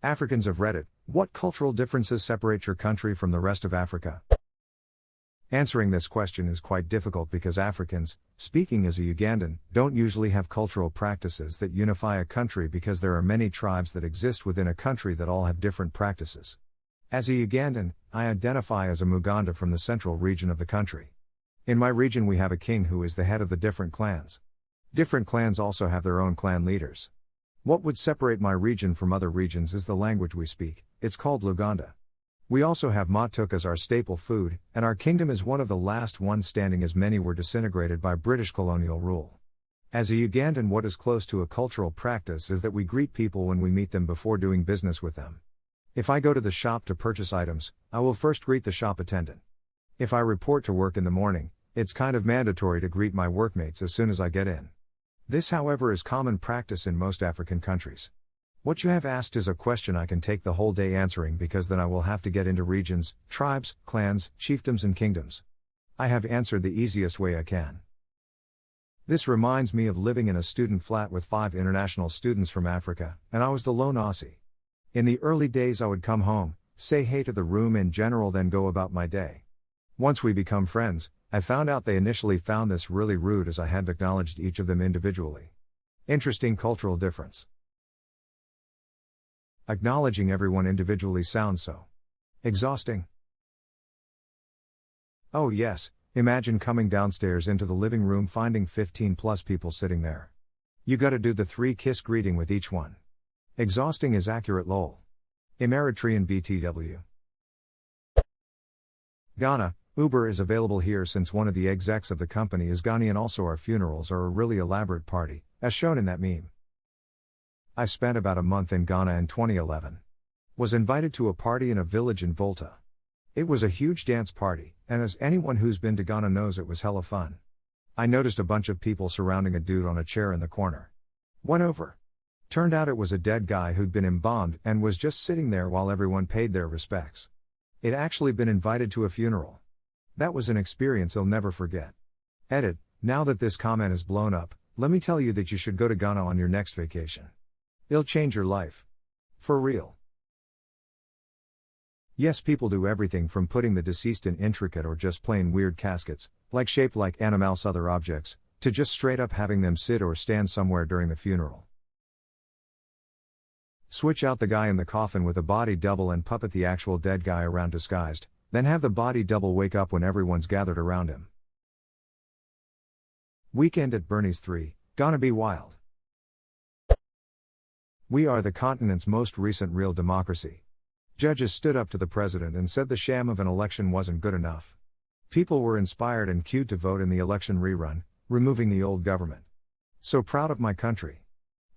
Africans of Reddit, what cultural differences separate your country from the rest of Africa? Answering this question is quite difficult because Africans, speaking as a Ugandan, don't usually have cultural practices that unify a country because there are many tribes that exist within a country that all have different practices. As a Ugandan, I identify as a Muganda from the central region of the country. In my region we have a king who is the head of the different clans. Different clans also have their own clan leaders. What would separate my region from other regions is the language we speak. It's called Luganda. We also have matuk as our staple food, and our kingdom is one of the last ones standing as many were disintegrated by British colonial rule. As a Ugandan, what is close to a cultural practice is that we greet people when we meet them before doing business with them. If I go to the shop to purchase items, I will first greet the shop attendant. If I report to work in the morning, it's kind of mandatory to greet my workmates as soon as I get in. This, however, is common practice in most African countries. What you have asked is a question I can take the whole day answering because then I will have to get into regions, tribes, clans, chiefdoms and kingdoms. I have answered the easiest way I can. This reminds me of living in a student flat with 5 international students from Africa, and I was the lone Aussie. In the early days I would come home, say hey to the room in general, then go about my day. Once we become friends, I found out they initially found this really rude as I hadn't acknowledged each of them individually. Interesting cultural difference. Acknowledging everyone individually sounds so exhausting. Oh yes, imagine coming downstairs into the living room finding 15 plus people sitting there. You gotta do the 3-kiss greeting with each one. Exhausting is accurate lol. Eritrean BTW. Ghana, Uber is available here since one of the execs of the company is Ghanaian. Also our funerals are a really elaborate party, as shown in that meme. I spent about a month in Ghana in 2011. Was invited to a party in a village in Volta. It was a huge dance party, and as anyone who's been to Ghana knows, it was hella fun. I noticed a bunch of people surrounding a dude on a chair in the corner. Went over. Turned out it was a dead guy who'd been embalmed and was just sitting there while everyone paid their respects. It actually been invited to a funeral. That was an experience I'll never forget. Edit, now that this comment is blown up, let me tell you that you should go to Ghana on your next vacation. It'll change your life. For real. Yes, people do everything from putting the deceased in intricate or just plain weird caskets, like shaped like animals other objects, to just straight up having them sit or stand somewhere during the funeral. Switch out the guy in the coffin with a body double and puppet the actual dead guy around disguised, then have the body double wake up when everyone's gathered around him. Weekend at Bernie's 3, gonna be wild. We are the continent's most recent real democracy. Judges stood up to the president and said the sham of an election wasn't good enough. People were inspired and queued to vote in the election rerun, removing the old government. So proud of my country.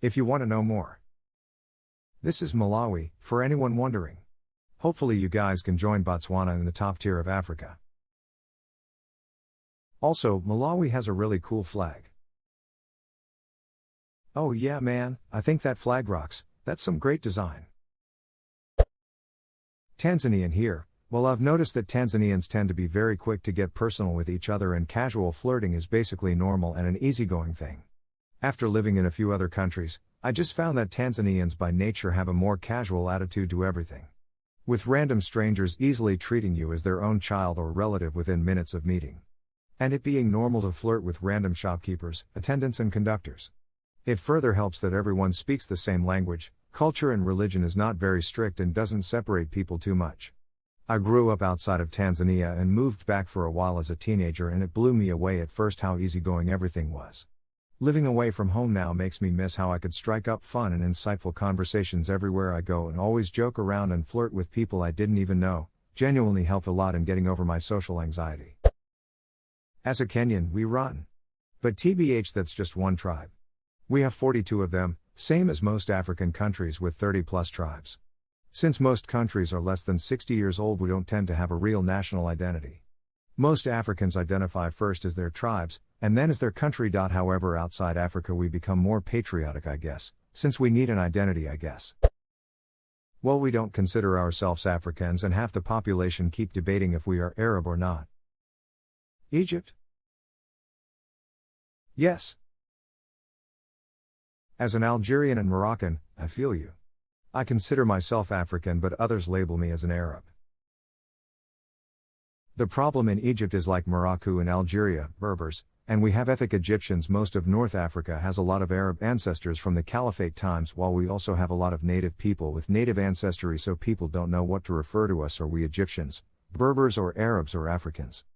If you want to know more. This is Malawi, for anyone wondering. Hopefully you guys can join Botswana in the top tier of Africa. Also, Malawi has a really cool flag. Oh yeah man, I think that flag rocks, that's some great design. Tanzanian here, well I've noticed that Tanzanians tend to be very quick to get personal with each other and casual flirting is basically normal and an easygoing thing. After living in a few other countries, I just found that Tanzanians by nature have a more casual attitude to everything. With random strangers easily treating you as their own child or relative within minutes of meeting. And it being normal to flirt with random shopkeepers, attendants and conductors. It further helps that everyone speaks the same language, culture and religion is not very strict and doesn't separate people too much. I grew up outside of Tanzania and moved back for a while as a teenager and it blew me away at first how easygoing everything was. Living away from home now makes me miss how I could strike up fun and insightful conversations everywhere I go and always joke around and flirt with people I didn't even know, genuinely helped a lot in getting over my social anxiety. As a Kenyan, we run. But TBH, that's just one tribe. We have 42 of them, same as most African countries with 30 plus tribes. Since most countries are less than 60 years old, we don't tend to have a real national identity. Most Africans identify first as their tribes, and then as their country. However, outside Africa we become more patriotic, I guess, since we need an identity, I guess. Well, we don't consider ourselves Africans and half the population keep debating if we are Arab or not. Egypt? Yes. As an Algerian and Moroccan, I feel you. I consider myself African, but others label me as an Arab. The problem in Egypt is like Morocco and Algeria, Berbers, and we have ethnic Egyptians. Most of North Africa has a lot of Arab ancestors from the Caliphate times, while we also have a lot of native people with native ancestry, so people don't know what to refer to us. Are we Egyptians, Berbers, or Arabs, or Africans?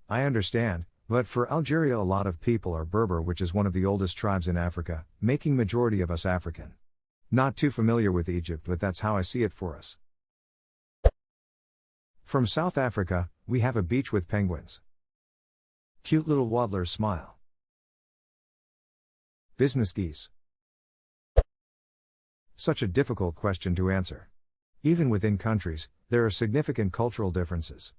I understand, but for Algeria a lot of people are Berber, which is one of the oldest tribes in Africa, making majority of us African. Not too familiar with Egypt, but that's how I see it for us. From South Africa, we have a beach with penguins. Cute little waddlers smile. Business geese. Such a difficult question to answer. Even within countries, there are significant cultural differences.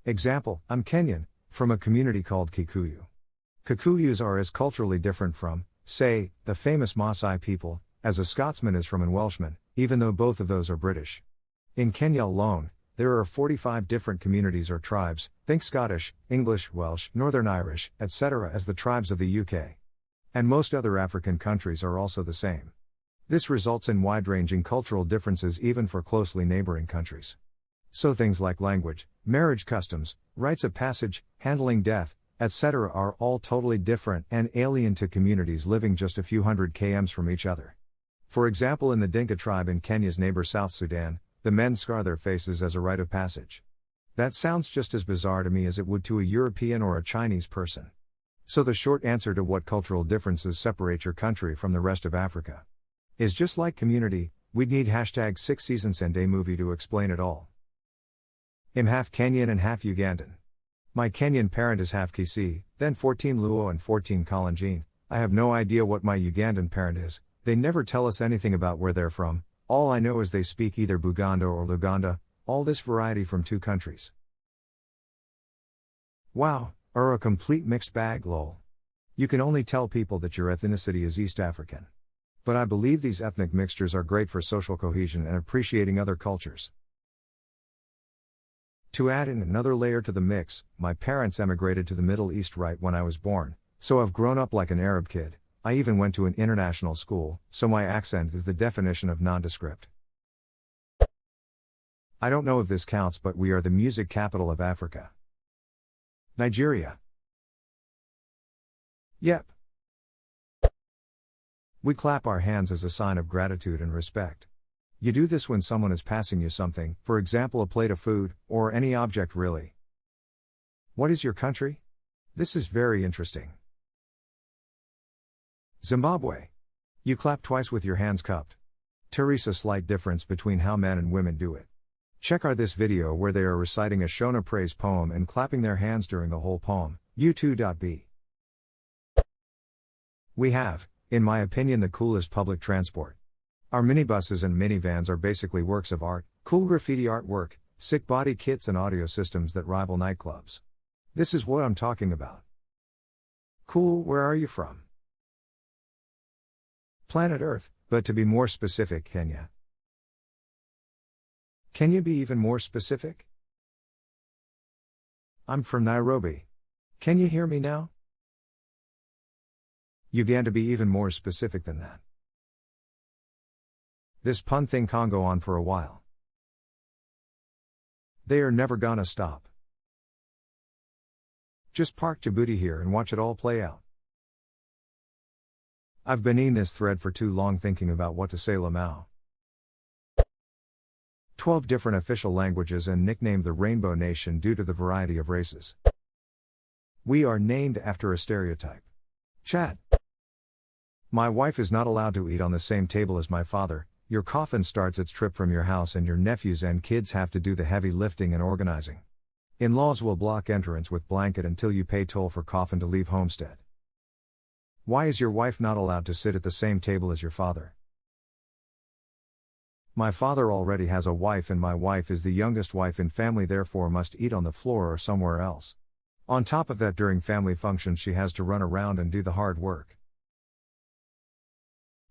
Example, I'm Kenyan, from a community called Kikuyu. Kikuyus are as culturally different from, say, the famous Maasai people, as a Scotsman is from a Welshman, even though both of those are British. In Kenya alone, there are 45 different communities or tribes, think Scottish, English, Welsh, Northern Irish, etc., as the tribes of the UK. And most other African countries are also the same. This results in wide-ranging cultural differences even for closely neighboring countries. So things like language, marriage customs, rites of passage, handling death, etc. are all totally different and alien to communities living just a few hundred kms from each other. For example, in the Dinka tribe in Kenya's neighbor South Sudan, the men scar their faces as a rite of passage. That sounds just as bizarre to me as it would to a European or a Chinese person. So the short answer to what cultural differences separate your country from the rest of Africa is just like community, we'd need #6 season Sunday movie to explain it all. I'm half Kenyan and half Ugandan. My Kenyan parent is half Kisii, then 14 Luo and 14 Kalenjin. I have no idea what my Ugandan parent is. They never tell us anything about where they're from. All I know is they speak either Buganda or Luganda, all this variety from two countries. Wow, are a complete mixed bag, lol. You can only tell people that your ethnicity is East African. But I believe these ethnic mixtures are great for social cohesion and appreciating other cultures. To add in another layer to the mix, my parents emigrated to the Middle East right when I was born, so I've grown up like an Arab kid. I even went to an international school, so my accent is the definition of nondescript. I don't know if this counts, but we are the music capital of Africa. Nigeria. Yep. We clap our hands as a sign of gratitude and respect. You do this when someone is passing you something, for example a plate of food, or any object really. What is your country? This is very interesting. Zimbabwe. You clap twice with your hands cupped. Teresa, slight difference between how men and women do it. Check out this video where they are reciting a Shona praise poem and clapping their hands during the whole poem. U2.b. We have, in my opinion, the coolest public transport. Our minibuses and minivans are basically works of art, cool graffiti artwork, sick body kits and audio systems that rival nightclubs. This is what I'm talking about. Cool, where are you from? Planet Earth, but to be more specific, Kenya. Can you be even more specific? I'm from Nairobi. Can you hear me now? Uganda, be even more specific than that. This pun thing can go on for a while. They are never gonna stop. Just park Djibouti here and watch it all play out. I've been in this thread for too long thinking about what to say. Lamau. 12 different official languages and nicknamed the Rainbow Nation due to the variety of races. We are named after a stereotype. Chat. My wife is not allowed to eat on the same table as my father. Your coffin starts its trip from your house and your nephews and kids have to do the heavy lifting and organizing. In-laws will block entrance with blanket until you pay toll for coffin to leave homestead. Why is your wife not allowed to sit at the same table as your father? My father already has a wife and my wife is the youngest wife in family, therefore must eat on the floor or somewhere else. On top of that, during family functions she has to run around and do the hard work.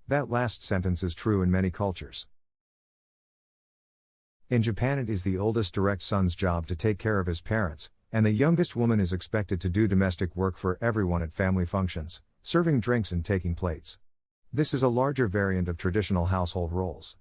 That last sentence is true in many cultures. In Japan it is the oldest direct son's job to take care of his parents, and the youngest woman is expected to do domestic work for everyone at family functions, serving drinks and taking plates. This is a larger variant of traditional household roles.